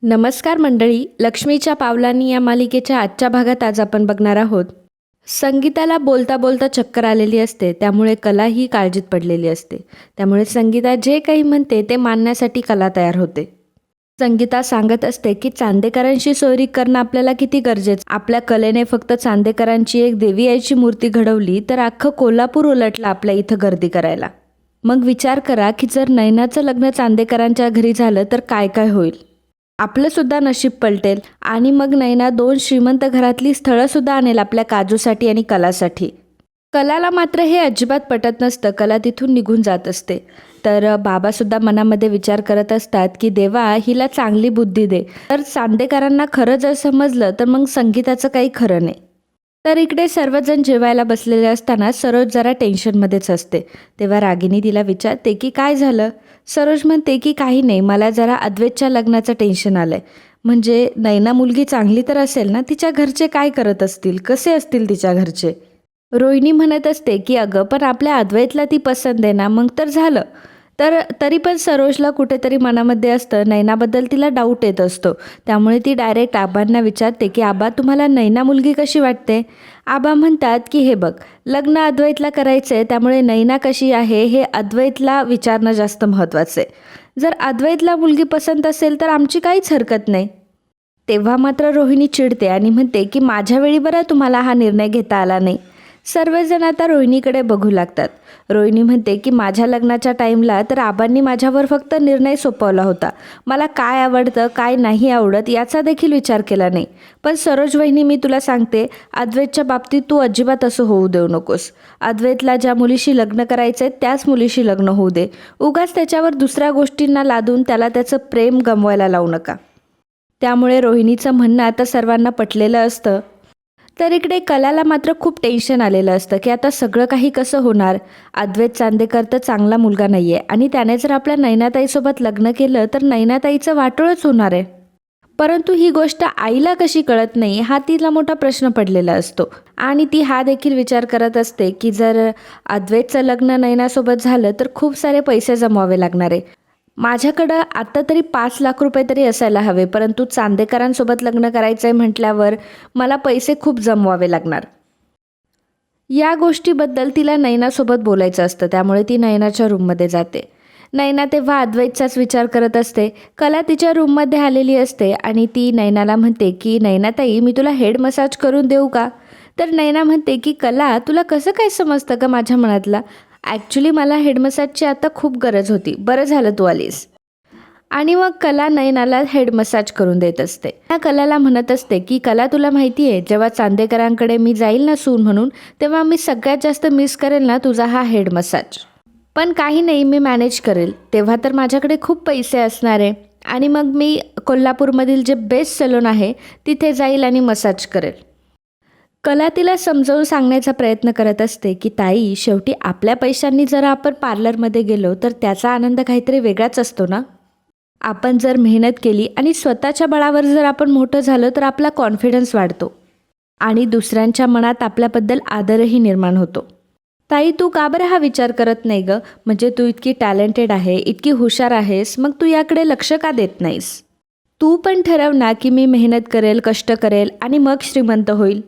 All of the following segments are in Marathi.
नमस्कार मंडळी, लक्ष्मीच्या पावलांनी या मालिकेच्या आजच्या भागात आज आपण बघणार आहोत. संगीताला बोलता बोलता चक्कर आलेली असते, त्यामुळे कला ही काळजीत पडलेली असते. त्यामुळे संगीता जे काही म्हणते ते मानण्यासाठी कला तयार होते. संगीता सांगत असते की चांदेकरांशी सोयरीक करणं आपल्याला किती गरजेचं. आपल्या कलेने फक्त चांदेकरांची एक देवी आईची मूर्ती घडवली तर अख्खं कोल्हापूर उलटलं आपल्या इथं गर्दी करायला. मग विचार करा की जर नैनाचं लग्न चांदेकरांच्या घरी झालं तर काय काय होईल. आपलं सुद्धा नशीब पलटेल आणि मग नैना 2 श्रीमंत घरातली स्थळं सुद्धा आणेल आपल्या काजूसाठी आणि कलासाठी. कलाला मात्र हे अजिबात पटत नसतं. कला तिथून निघून जात असते. तर बाबासुद्धा मनामध्ये विचार करत असतात की देवा हिला चांगली बुद्धी दे. तर चांदेकरांना खरं जर समजलं तर मग संगीताचं काही खरं नाही. तर इकडे सर्वजण जेवायला बसलेले असताना सरोज जरा टेन्शनमध्येच असते. तेव्हा रागिनी तिला विचारते की काय झालं. सरोज म्हणते की काही नाही, मला जरा अद्वैतच्या लग्नाचं टेन्शन आलंय. म्हणजे नैना मुलगी चांगली तर असेल ना, तिच्या घरचे काय करत असतील, कसे असतील तिच्या घरचे. रोहिणी म्हणत असते की अगं पण आपल्या अद्वैतला ती पसंत आहे ना, मग तर झालं. तरी पण सरोजला कुठेतरी मनामध्ये असतं, नैनाबद्दल तिला डाऊट येत असतो. त्यामुळे ती डायरेक्ट आबांना विचारते की आबा तुम्हाला नैना मुलगी कशी वाटते. आबा म्हणतात की हे बघ, लग्न अद्वैतला करायचं आहे, त्यामुळे नैना कशी आहे हे अद्वैतला विचारणं जास्त महत्त्वाचं आहे. जर अद्वैतला मुलगी पसंत असेल तर आमची काहीच हरकत नाही. तेव्हा मात्र रोहिणी चिडते आणि म्हणते की माझ्या वेळी बरं तुम्हाला हा निर्णय घेता आला नाही. सर्वजण आता रोहिणीकडे बघू लागतात. रोहिणी म्हणते की माझ्या लग्नाच्या टाईमला तर आबांनी माझ्यावर फक्त निर्णय सोपवला होता. मला काय आवडतं काय नाही आवडत याचा देखील विचार केला नाही. पण सरोज वहिनी, मी तुला सांगते, अद्वैतच्या बाबतीत तू अजिबात असं होऊ देऊ नकोस. अद्वैतला ज्या मुलीशी लग्न करायचं आहे त्याच मुलीशी लग्न होऊ दे. उगाच त्याच्यावर दुसऱ्या गोष्टींना लादून त्याला त्याचं प्रेम गमवायला लावू नका. त्यामुळे रोहिणीचं म्हणणं आता सर्वांना पटलेलं असतं. तर इकडे कलाला मात्र खूप टेन्शन आलेलं असतं की आता सगळं काही कसं होणार. अद्वैत चांदेकर तर चांगला मुलगा नाही आहे आणि त्याने जर आपल्या नैनाताईसोबत लग्न केलं तर नैनाताईचं वाटोळच होणार आहे. परंतु ही गोष्ट आईला कशी कळत नाही हा तिला मोठा प्रश्न पडलेला असतो. आणि ती हा देखील विचार करत असते की जर अद्वैतचं लग्न नैनासोबत झालं तर खूप सारे पैसे जमवावे लागणार आहे. माझ्याकडं आत्ता तरी 5 लाख रुपये तरी असायला हवे, परंतु चांदेकरांसोबत लग्न करायचं आहे म्हटल्यावर मला पैसे खूप जमवावे लागणार. या गोष्टीबद्दल तिला नैनासोबत बोलायचं असतं. त्यामुळे ती नैनाच्या रूममध्ये जाते. नैना तेव्हा अद्वैतचाच विचार करत असते. कला तिच्या रूममध्ये आलेली असते आणि ती नैनाला म्हणते की नैनाताई, मी तुला हेड मसाज करून देऊ का. तर नैना म्हणते की कला, तुला कसं काय समजतं का माझ्या मनातला. ॲक्च्युली मला हेड मसाजची आता खूप गरज होती, बरं झालं तू आलीस. आणि मग कला नैनाला हेड मसाज करून देत असते. त्या कलाला म्हणत असते की कला, तुला माहिती आहे जेव्हा चांदेकरांकडे मी जाईल ना सून म्हणून, तेव्हा मी सगळ्यात जास्त मिस करेल ना तुझा हा हेड मसाज. पण काही नाही, मी मॅनेज करेल. तेव्हा तर माझ्याकडे खूप पैसे असणार आहे आणि मग मी कोल्हापूरमधील जे बेस्ट सलून आहे तिथे जाईल आणि मसाज करेल. कला तिला समजावून सांगण्याचा प्रयत्न करत असते की ताई, शेवटी आपल्या पैशांनी जर आपण पार्लरमध्ये गेलो तर त्याचा आनंद काहीतरी वेगळाच असतो ना. आपण जर मेहनत केली आणि स्वतःच्या बळावर जर आपण मोठं झालो तर आपला कॉन्फिडन्स वाढतो आणि दुसऱ्यांच्या मनात आपल्याबद्दल आदरही निर्माण होतो. ताई, तू का बरं हा विचार करत नाही गं. म्हणजे तू इतकी टॅलेंटेड आहे, इतकी हुशार आहेस, मग तू याकडे लक्ष का देत नाहीस. तू पण ठरव ना की मी मेहनत करेल, कष्ट करेल आणि मग श्रीमंत होईल.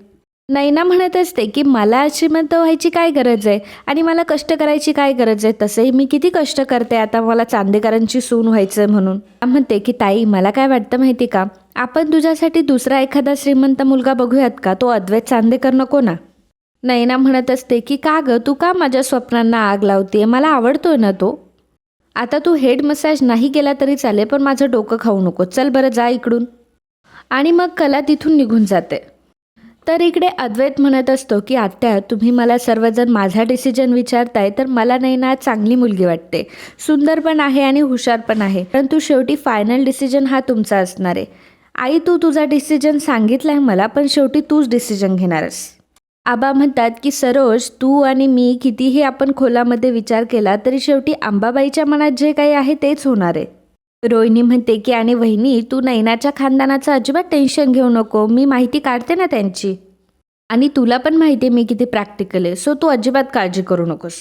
नैना म्हणत असते की मला श्रीमंत व्हायची काय गरज आहे आणि मला कष्ट करायची काय गरज आहे. तसेही मी किती कष्ट करते आता मला चांदेकरांची सून व्हायचं आहे म्हणून. म्हणते की ताई, मला काय वाटतं माहिती का, आपण तुझ्यासाठी दुसरा एखादा श्रीमंत मुलगा बघूयात का. तो अद्वैत चांदेकर नको ना. नैना म्हणत असते की का गं, तू का माझ्या स्वप्नांना आग लावते, मला आवडतोय ना तो. आता तू हेड मसाज नाही केला तरी चालेल, पण माझं डोकं खाऊ नको, चल बरं जा इकडून. आणि मग कला तिथून निघून जाते. तर इकडे अद्वैत म्हणत असतो की आत्या, तुम्ही मला सर्वजण माझा डिसिजन विचारताय तर मला नैना चांगली मुलगी वाटते, सुंदर पण आहे आणि हुशार पण आहे, परंतु शेवटी फायनल डिसिजन हा तुमचा असणार आहे. आई, तू तुझा डिसिजन सांगितला आहे मला, पण शेवटी तूच डिसिजन घेणारस. आबा म्हणतात की सरोज, तू आणि मी कितीही आपण खोलामध्ये विचार केला तरी शेवटी अंबाबाईच्या मनात जे काही आहे तेच होणार आहे. रोहिणी म्हणते की आणि वहिनी, तू नैनाच्या खानदानाचं अजिबात टेन्शन घेऊ नको, मी माहिती काढते ना त्यांची. आणि तुला पण माहिती आहे मी किती प्रॅक्टिकल आहे, सो तू अजिबात काळजी करू नकोस.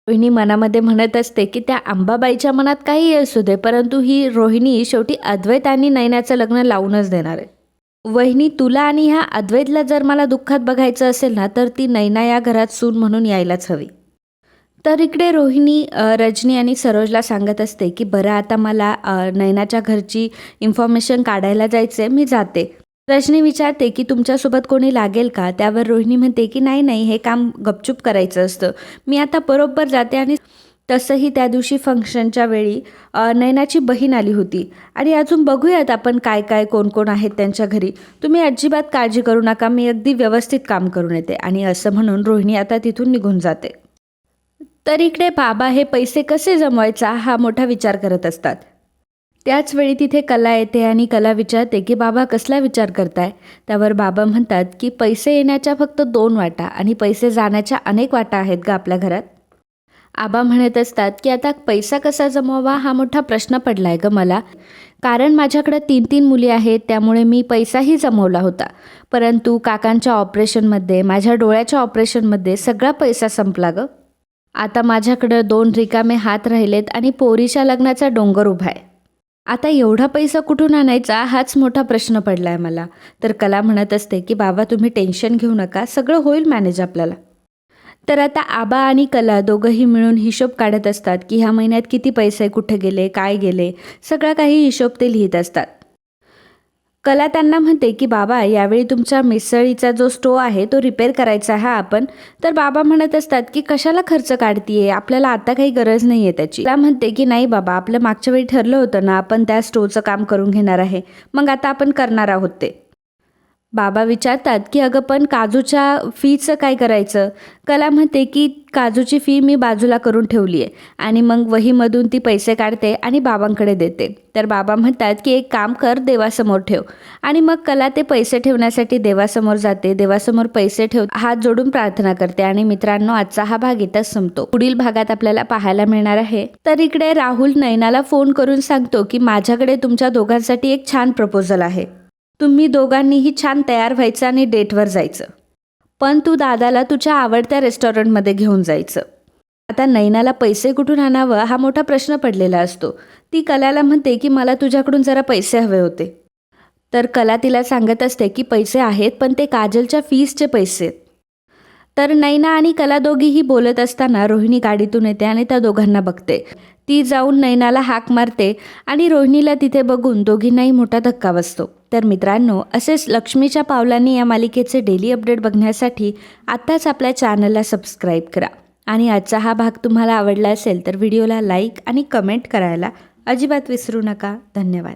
रोहिणी मनामध्ये म्हणत असते की त्या अंबाबाईच्या मनात काही असू दे, परंतु ही रोहिणी शेवटी अद्वैत आणि नयनाचं लग्न लावूनच देणार आहे. वहिनी, तुला आणि ह्या अद्वैतला जर मला दुःखात बघायचं असेल ना, तर ती नयना या घरात सून म्हणून यायलाच हवी. तर इकडे रोहिणी रजनी आणि सरोजला सांगत असते की बरं, आता मला नयनाच्या घरची इन्फॉर्मेशन काढायला जायचं आहे, मी जाते. रजनी विचारते की तुमच्यासोबत कोणी लागेल का? त्यावर रोहिणी म्हणते की नाही नाही, हे काम गपचूप करायचं असतं, मी आता बरोबर जाते. आणि तसंही त्या दिवशी फंक्शनच्या वेळी नयनाची बहीण आली होती आणि अजून बघूयात आपण काय काय कोण कोण आहेत त्यांच्या घरी. तुम्ही अजिबात काळजी करू नका, मी अगदी व्यवस्थित काम करून येते. आणि असं म्हणून रोहिणी आता तिथून निघून जाते. तर इकडे बाबा हे पैसे कसे जमवायचा हा मोठा विचार करत असतात. त्याचवेळी तिथे कला येते आणि कला विचारते की बाबा कसला विचार करताय? त्यावर बाबा म्हणतात की पैसे येण्याच्या फक्त 2 वाटा आणि पैसे जाण्याच्या अनेक वाटा आहेत ग आपल्या घरात. आबा म्हणत असतात की आता पैसा कसा जमवावा हा मोठा प्रश्न पडला आहे ग मला, कारण माझ्याकडे 3 मुली आहेत, त्यामुळे मी पैसाही जमवला होता. परंतु काकांच्या ऑपरेशनमध्ये, माझ्या डोळ्याच्या ऑपरेशनमध्ये सगळा पैसा संपला ग. आता माझ्याकडं 2 रिकामे हात राहिलेत आणि पोरीच्या लग्नाचा डोंगर उभा आहे. आता एवढा पैसा कुठून आणायचा हाच मोठा प्रश्न पडला आहे मला. तर कला म्हणत असते की बाबा तुम्ही टेन्शन घेऊ नका, सगळं होईल मॅनेज आपल्याला. तर आता आबा आणि कला दोघंही मिळून हिशोब काढत असतात की ह्या महिन्यात किती पैसे कुठे गेले, काय गेले, सगळा काही हिशोब ते लिहित असतात. कला त्यांना म्हणते की बाबा यावेळी तुमच्या मिसळीचा जो स्टोव आहे तो रिपेअर करायचा आहे आपण. तर बाबा म्हणत असतात की कशाला खर्च काढतीये, आपल्याला आता काही गरज नाही आहे त्याची. कला म्हणते की नाही बाबा, आपलं मागच्या वेळी ठरलं होतं ना, आपण त्या स्टोवचं काम करून घेणार आहे, मग आता आपण करणार आहोत ते. बाबा विचारतात की अगं पण काजूच्या फीचं काय करायचं? कला म्हणते की काजूची फी मी बाजूला करून ठेवली आहे आणि मग वहीमधून ती पैसे काढते आणि बाबांकडे देते. तर बाबा म्हणतात की एक काम कर, देवासमोर ठेव. आणि मग कला ते पैसे ठेवण्यासाठी देवासमोर जाते, देवासमोर पैसे ठेव, हात जोडून प्रार्थना करते. आणि मित्रांनो, आजचा हा भाग इथंच संपतो. पुढील भागात आपल्याला पाहायला मिळणार आहे. तर इकडे राहुल नयनाला फोन करून सांगतो की माझ्याकडे तुमच्या दोघांसाठी एक छान प्रपोजल आहे, तुम्ही दोघांनीही छान तयार व्हायचं आणि डेटवर जायचं, पण तू दादाला तुझ्या आवडत्या रेस्टॉरंटमध्ये घेऊन जायचं. आता नयनाला पैसे कुठून आणावं हा मोठा प्रश्न पडलेला असतो. ती कलाला म्हणते की मला तुझ्याकडून जरा पैसे हवे होते. तर कला तिला सांगत असते की पैसे आहेत, पण ते काजलच्या फीसचे पैसे आहेत. तर नयना आणि कला दोघीही बोलत असताना रोहिणी गाडीतून येते आणि त्या दोघांना बघते. ती जाऊन नयनाला हाक मारते आणि रोहिणीला तिथे बघून दोघींनाही मोठा धक्का बसतो. तर मित्रांनो, असेच लक्ष्मीच्या पावलांनी या मालिकेचे डेली अपडेट बघण्यासाठी आत्ताच आपल्या चॅनलला सबस्क्राईब करा. आणि आजचा हा भाग तुम्हाला आवडला असेल तर व्हिडिओला लाईक आणि कमेंट करायला अजिबात विसरू नका. धन्यवाद.